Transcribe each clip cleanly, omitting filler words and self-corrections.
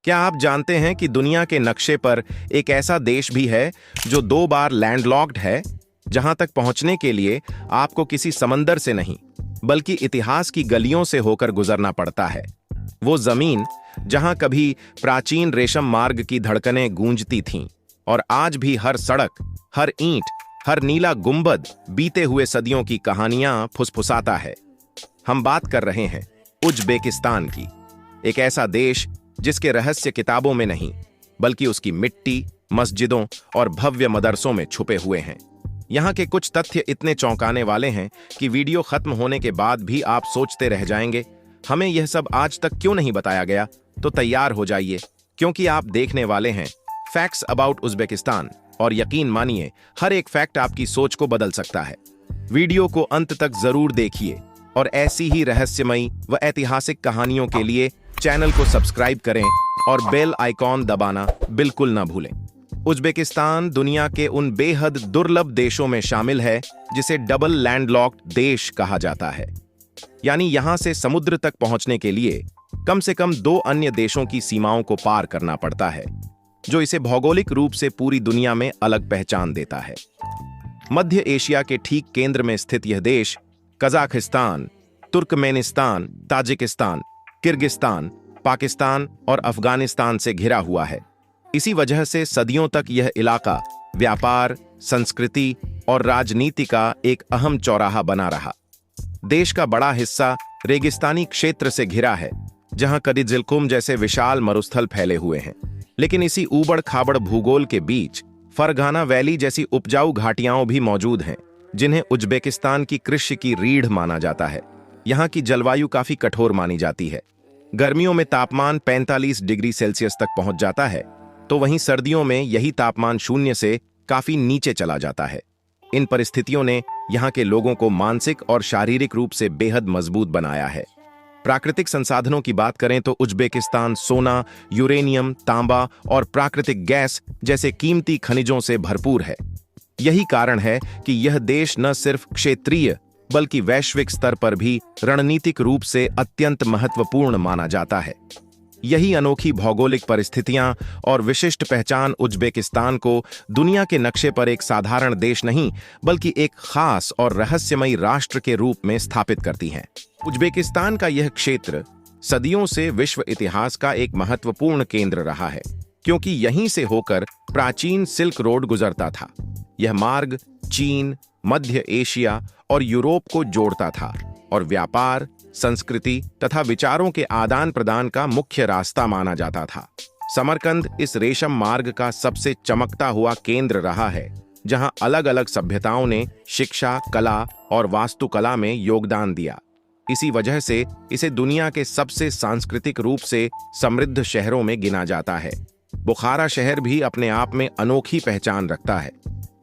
क्या आप जानते हैं कि दुनिया के नक्शे पर एक ऐसा देश भी है जो 2 बार लैंडलॉक्ड है, जहां तक पहुंचने के लिए आपको किसी समंदर से नहीं, बल्कि इतिहास की गलियों से होकर गुजरना पड़ता है। वो जमीन जहां कभी प्राचीन रेशम मार्ग की धड़कनें गूंजती थीं और आज भी हर सड़क, हर ईंट, हर नीला गुंबद बीते हुए सदियों की कहानियां फुसफुसाता है। हम बात कर रहे हैं उज़्बेकिस्तान की, एक ऐसा देश जिसके रहस्य किताबों में नहीं, बल्कि उसकी मिट्टी, मस्जिदों और भव्य मदरसों में छुपे हुए हैं। यहाँ के कुछ तथ्य इतने चौंकाने वाले हैं कि वीडियो खत्म होने के बाद भी आप सोचते रह जाएंगे, हमें यह सब आज तक क्यों नहीं बताया गया। तो तैयार हो जाइए, क्योंकि आप देखने वाले हैं फैक्ट्स अबाउट उज़्बेकिस्तान, और यकीन मानिए हर एक फैक्ट आपकी सोच को बदल सकता है। वीडियो को अंत तक जरूर देखिए और ऐसी ही रहस्यमयी व ऐतिहासिक कहानियों के लिए चैनल को सब्सक्राइब करें और बेल आइकॉन दबाना बिल्कुल न भूलें। उज़्बेकिस्तान दुनिया के उन बेहद दुर्लभ देशों में शामिल है जिसे डबल लैंडलॉक्ड देश कहा जाता है। यानी यहां से समुद्र तक पहुंचने के लिए कम से कम 2 अन्य देशों की सीमाओं को पार करना पड़ता है, जो इसे भौगोलिक रूप से पूरी दुनिया में अलग पहचान देता है। मध्य एशिया के ठीक केंद्र में स्थित यह देश Kazakhstan, Turkmenistan, Tajikistan, Kyrgyzstan, Pakistan और अफगानिस्तान से घिरा हुआ है। इसी वजह से सदियों तक यह इलाका व्यापार, संस्कृति और राजनीति का एक अहम चौराहा बना रहा। देश का बड़ा हिस्सा रेगिस्तानी क्षेत्र से घिरा है, जहां कदिजिलकुम जैसे विशाल मरुस्थल फैले हुए हैं। लेकिन इसी ऊबड़ खाबड़ भूगोल के बीच फरगाना वैली जैसी उपजाऊ घाटियां भी मौजूद हैं, जिन्हें उज़्बेकिस्तान की कृषि की रीढ़ माना जाता है। यहाँ की जलवायु काफी कठोर मानी जाती है। गर्मियों में तापमान 45 डिग्री सेल्सियस तक पहुंच जाता है, तो वहीं सर्दियों में यही तापमान 0 से काफी नीचे चला जाता है। इन परिस्थितियों ने यहाँ के लोगों को मानसिक और शारीरिक रूप से बेहद मजबूत बनाया है। प्राकृतिक संसाधनों की बात करें तो उज़्बेकिस्तान सोना, यूरेनियम, तांबा और प्राकृतिक गैस जैसे कीमती खनिजों से भरपूर है। यही कारण है कि यह देश न सिर्फ क्षेत्रीय बल्कि वैश्विक स्तर पर भी रणनीतिक रूप से अत्यंत महत्वपूर्ण माना जाता है। यही अनोखी भौगोलिक परिस्थितियां और विशिष्ट पहचान उज़्बेकिस्तान को दुनिया के नक्शे पर एक साधारण देश नहीं, बल्कि एक खास और रहस्यमयी राष्ट्र के रूप में स्थापित करती हैं। उज़्बेकिस्तान का यह क्षेत्र सदियों से विश्व इतिहास का एक महत्वपूर्ण केंद्र रहा है, क्योंकि यहीं से होकर प्राचीन सिल्क रोड गुजरता था। यह मार्ग चीन, मध्य एशिया और यूरोप को जोड़ता था और व्यापार, संस्कृति तथा विचारों के आदान प्रदान का मुख्य रास्ता माना जाता था। समरकंद इस रेशम मार्ग का सबसे चमकता हुआ केंद्र रहा है, जहां अलग अलग सभ्यताओं ने शिक्षा, कला और वास्तुकला में योगदान दिया। इसी वजह से इसे दुनिया के सबसे सांस्कृतिक रूप से समृद्ध शहरों में गिना जाता है। बुखारा शहर भी अपने आप में अनोखी पहचान रखता है।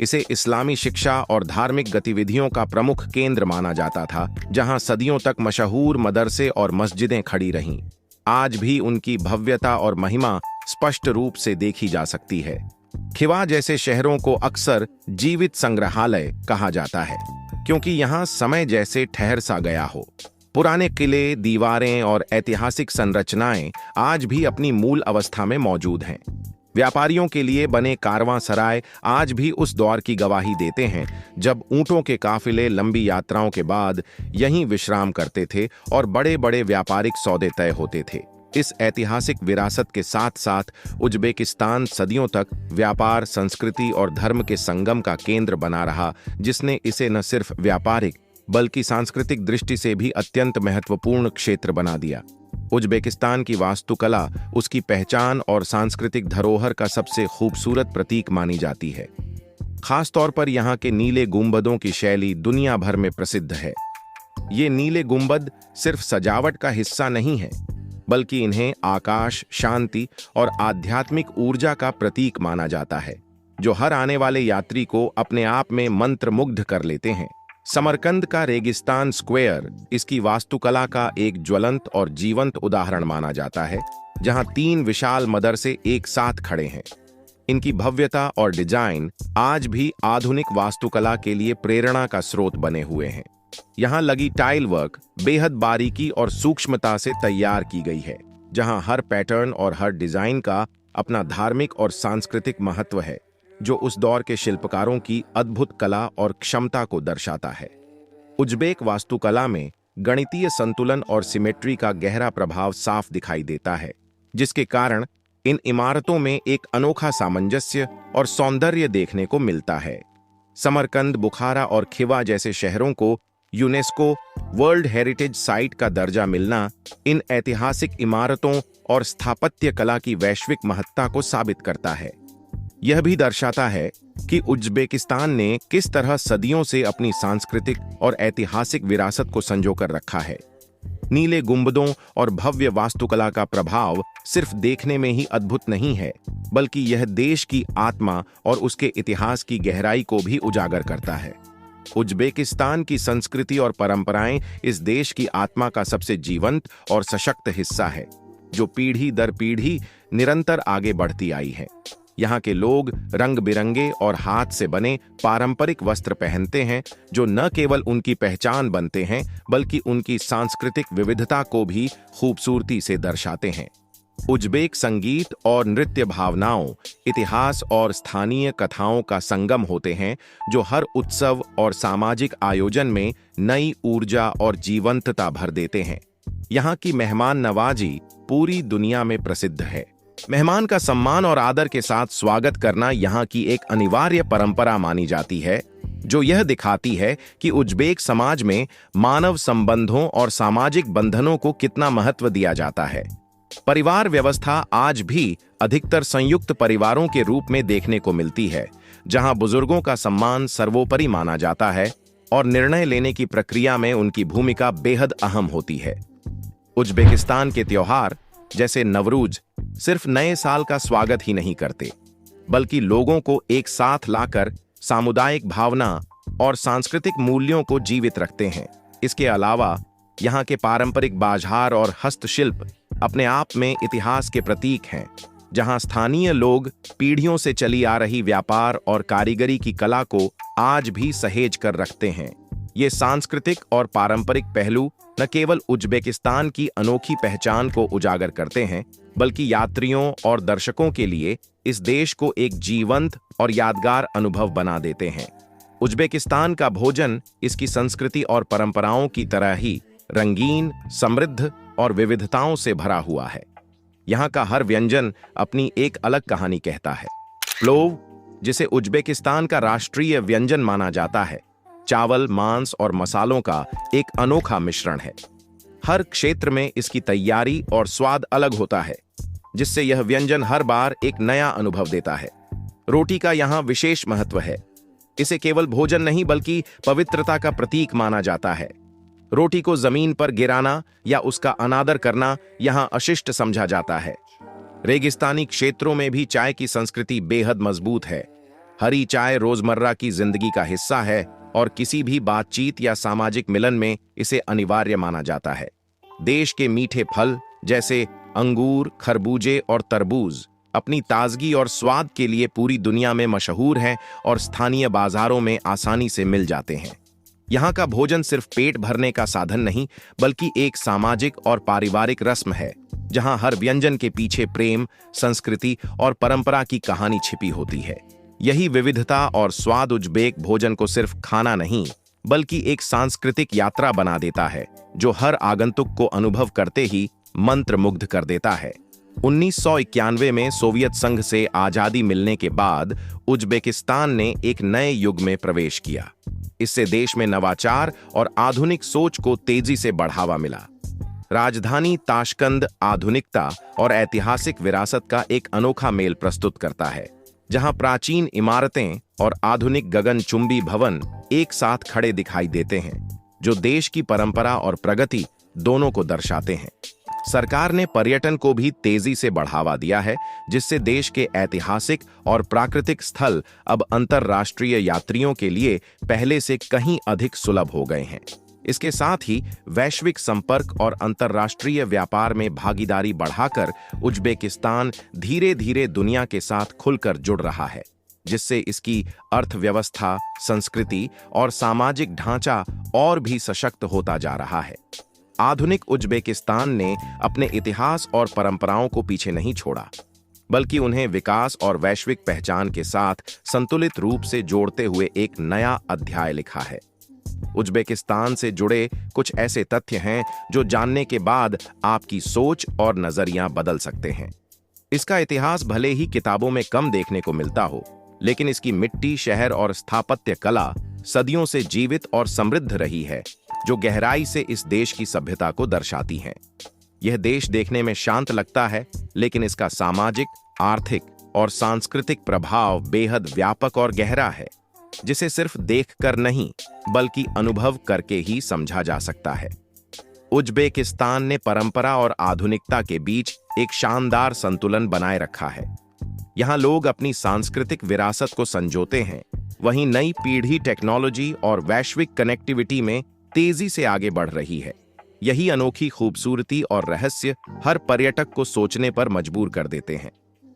इसे इस्लामी शिक्षा और धार्मिक गतिविधियों का प्रमुख केंद्र माना जाता था, जहां सदियों तक मशहूर मदरसे और मस्जिदें खड़ी रहीं। आज भी उनकी भव्यता और महिमा स्पष्ट रूप से देखी जा सकती है। खिवा जैसे शहरों को अक्सर जीवित संग्रहालय कहा जाता है, क्योंकि यहां समय जैसे ठहर सा गया हो। पुराने किले, दीवारें और ऐतिहासिक संरचनाएं आज भी अपनी मूल अवस्था में मौजूद हैं। व्यापारियों के लिए बने कारवां सराय आज भी उस दौर की गवाही देते हैं, जब ऊंटों के काफिले लंबी यात्राओं के बाद यहीं विश्राम करते थे और बड़े बड़े व्यापारिक सौदे तय होते थे। इस ऐतिहासिक विरासत के साथ साथ उज़्बेकिस्तान सदियों तक व्यापार, संस्कृति और धर्म के संगम का केंद्र बना रहा, जिसने इसे न सिर्फ व्यापारिक बल्कि सांस्कृतिक दृष्टि से भी अत्यंत महत्वपूर्ण क्षेत्र बना दिया। उज़्बेकिस्तान की वास्तुकला उसकी पहचान और सांस्कृतिक धरोहर का सबसे खूबसूरत प्रतीक मानी जाती है। खास तौर पर यहाँ के नीले गुंबदों की शैली दुनिया भर में प्रसिद्ध है। ये नीले गुंबद सिर्फ सजावट का हिस्सा नहीं है, बल्कि इन्हें आकाश, शांति और आध्यात्मिक ऊर्जा का प्रतीक माना जाता है, जो हर आने वाले यात्री को अपने आप में मंत्रमुग्ध कर लेते हैं। समरकंद का रेगिस्तान स्क्वायर इसकी वास्तुकला का एक ज्वलंत और जीवंत उदाहरण माना जाता है, जहां 3 विशाल मदरसे एक साथ खड़े हैं। इनकी भव्यता और डिजाइन आज भी आधुनिक वास्तुकला के लिए प्रेरणा का स्रोत बने हुए हैं। यहाँ लगी टाइल वर्क बेहद बारीकी और सूक्ष्मता से तैयार की गई है, जहां हर पैटर्न और हर डिजाइन का अपना धार्मिक और सांस्कृतिक महत्व है, जो उस दौर के शिल्पकारों की अद्भुत कला और क्षमता को दर्शाता है। उज्बेक वास्तुकला में गणितीय संतुलन और सिमेट्री का गहरा प्रभाव साफ दिखाई देता है, जिसके कारण इन इमारतों में एक अनोखा सामंजस्य और सौंदर्य देखने को मिलता है। समरकंद, बुखारा और खिवा जैसे शहरों को यूनेस्को वर्ल्ड हेरिटेज साइट का दर्जा मिलना इन ऐतिहासिक इमारतों और स्थापत्य कला की वैश्विक महत्ता को साबित करता है। यह भी दर्शाता है कि उज्बेकिस्तान ने किस तरह सदियों से अपनी सांस्कृतिक और ऐतिहासिक विरासत को संजोकर रखा है। नीले गुंबदों और भव्य वास्तुकला का प्रभाव सिर्फ देखने में ही अद्भुत नहीं है, बल्कि यह देश की आत्मा और उसके इतिहास की गहराई को भी उजागर करता है। उज्बेकिस्तान की संस्कृति और परंपराएं इस देश की आत्मा का सबसे जीवंत और सशक्त हिस्सा है, जो पीढ़ी दर पीढ़ी निरंतर आगे बढ़ती आई है। यहाँ के लोग रंग बिरंगे और हाथ से बने पारंपरिक वस्त्र पहनते हैं, जो न केवल उनकी पहचान बनते हैं, बल्कि उनकी सांस्कृतिक विविधता को भी खूबसूरती से दर्शाते हैं। उज्बेक संगीत और नृत्य भावनाओं, इतिहास और स्थानीय कथाओं का संगम होते हैं, जो हर उत्सव और सामाजिक आयोजन में नई ऊर्जा और जीवंतता भर देते हैं। यहाँ की मेहमान नवाजी पूरी दुनिया में प्रसिद्ध है। मेहमान का सम्मान और आदर के साथ स्वागत करना यहाँ की एक अनिवार्य परंपरा मानी जाती है, जो यह दिखाती है कि उज्बेक समाज में मानव संबंधों और सामाजिक बंधनों को कितना महत्व दिया जाता है। परिवार व्यवस्था आज भी अधिकतर संयुक्त परिवारों के रूप में देखने को मिलती है, जहां बुजुर्गों का सम्मान सर्वोपरि माना जाता है और निर्णय लेने की प्रक्रिया में उनकी भूमिका बेहद अहम होती है। उज्बेकिस्तान के त्योहार जैसे नवरूज सिर्फ नए साल का स्वागत ही नहीं करते, बल्कि लोगों को एक साथ लाकर सामुदायिक भावना और सांस्कृतिक मूल्यों को जीवित रखते हैं। इसके अलावा यहाँ के पारंपरिक बाजार और हस्तशिल्प अपने आप में इतिहास के प्रतीक हैं, जहाँ स्थानीय लोग पीढ़ियों से चली आ रही व्यापार और कारीगरी की कला को आज भी सहेज कर रखते हैं। ये सांस्कृतिक और पारंपरिक पहलू न केवल उज्बेकिस्तान की अनोखी पहचान को उजागर करते हैं, बल्कि यात्रियों और दर्शकों के लिए इस देश को एक जीवंत और यादगार अनुभव बना देते हैं। उज्बेकिस्तान का भोजन इसकी संस्कृति और परंपराओं की तरह ही रंगीन, समृद्ध और विविधताओं से भरा हुआ है। यहाँ का हर व्यंजन अपनी एक अलग कहानी कहता है। प्लोव, जिसे उज्बेकिस्तान का राष्ट्रीय व्यंजन माना जाता है, चावल, मांस और मसालों का एक अनोखा मिश्रण है। हर क्षेत्र में इसकी तैयारी और स्वाद अलग होता है, जिससे यह व्यंजन हर बार एक नया अनुभव देता है। रोटी का यहाँ विशेष महत्व है। इसे केवल भोजन नहीं, बल्कि पवित्रता का प्रतीक माना जाता है। रोटी को जमीन पर गिराना या उसका अनादर करना यहाँ अशिष्ट समझा जाता है। रेगिस्तानी क्षेत्रों में भी चाय की संस्कृति बेहद मजबूत है। हरी चाय रोजमर्रा की जिंदगी का हिस्सा है और किसी भी बातचीत या सामाजिक मिलन में इसे अनिवार्य माना जाता है। देश के मीठे फल जैसे अंगूर, खरबूजे और तरबूज अपनी ताजगी और स्वाद के लिए पूरी दुनिया में मशहूर हैं और स्थानीय बाजारों में आसानी से मिल जाते हैं। यहाँ का भोजन सिर्फ पेट भरने का साधन नहीं, बल्कि एक सामाजिक और पारिवारिक रस्म है, जहाँ हर व्यंजन के पीछे प्रेम, संस्कृति और परंपरा की कहानी छिपी होती है। यही विविधता और स्वाद उज्बेक भोजन को सिर्फ खाना नहीं, बल्कि एक सांस्कृतिक यात्रा बना देता है, जो हर आगंतुक को अनुभव करते ही मंत्रमुग्ध कर देता है। 1991 में सोवियत संघ से आजादी मिलने के बाद उज्बेकिस्तान ने एक नए युग में प्रवेश किया। इससे देश में नवाचार और आधुनिक सोच को तेजी से बढ़ावा मिला। राजधानी ताशकंद आधुनिकता और ऐतिहासिक विरासत का एक अनोखा मेल प्रस्तुत करता है, जहां प्राचीन इमारतें और आधुनिक गगनचुंबी भवन एक साथ खड़े दिखाई देते हैं, जो देश की परंपरा और प्रगति दोनों को दर्शाते हैं। सरकार ने पर्यटन को भी तेजी से बढ़ावा दिया है, जिससे देश के ऐतिहासिक और प्राकृतिक स्थल अब अंतर्राष्ट्रीय यात्रियों के लिए पहले से कहीं अधिक सुलभ हो गए हैं। इसके साथ ही वैश्विक संपर्क और अंतर्राष्ट्रीय व्यापार में भागीदारी बढ़ाकर उज्बेकिस्तान धीरे धीरे दुनिया के साथ खुलकर जुड़ रहा है, जिससे इसकी अर्थव्यवस्था, संस्कृति और सामाजिक ढांचा और भी सशक्त होता जा रहा है। आधुनिक उज्बेकिस्तान ने अपने इतिहास और परंपराओं को पीछे नहीं छोड़ा, बल्कि उन्हें विकास और वैश्विक पहचान के साथ संतुलित रूप से जोड़ते हुए एक नया अध्याय लिखा है। उज्बेकिस्तान से जुड़े कुछ ऐसे तथ्य हैं जो जानने के बाद आपकी सोच और नजरिया बदल सकते हैं। इसका इतिहास भले ही किताबों में कम देखने को मिलता हो, लेकिन इसकी मिट्टी, शहर और स्थापत्य कला सदियों से जीवित और समृद्ध रही है, जो गहराई से इस देश की सभ्यता को दर्शाती हैं। यह देश देखने में शांत लगता है, लेकिन इसका सामाजिक, आर्थिक और सांस्कृतिक प्रभाव बेहद व्यापक और गहरा है, जिसे सिर्फ देखकर नहीं बल्कि अनुभव करके ही समझा जा सकता है। उज्बेकिस्तान ने परंपरा और आधुनिकता के बीच एक शानदार संतुलन बनाए रखा है। यहाँ लोग अपनी सांस्कृतिक विरासत को संजोते हैं, वहीं नई पीढ़ी टेक्नोलॉजी और वैश्विक कनेक्टिविटी में तेजी से आगे बढ़ रही है। यही अनोखी खूबसूरती और रहस्य हर पर्यटक को सोचने पर मजबूर कर देते हैं।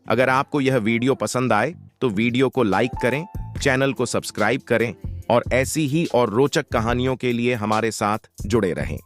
अगर आपको यह वीडियो पसंद आए तो वीडियो को लाइक करें, चैनल को सब्सक्राइब करें और ऐसी ही और रोचक कहानियों के लिए हमारे साथ जुड़े रहें।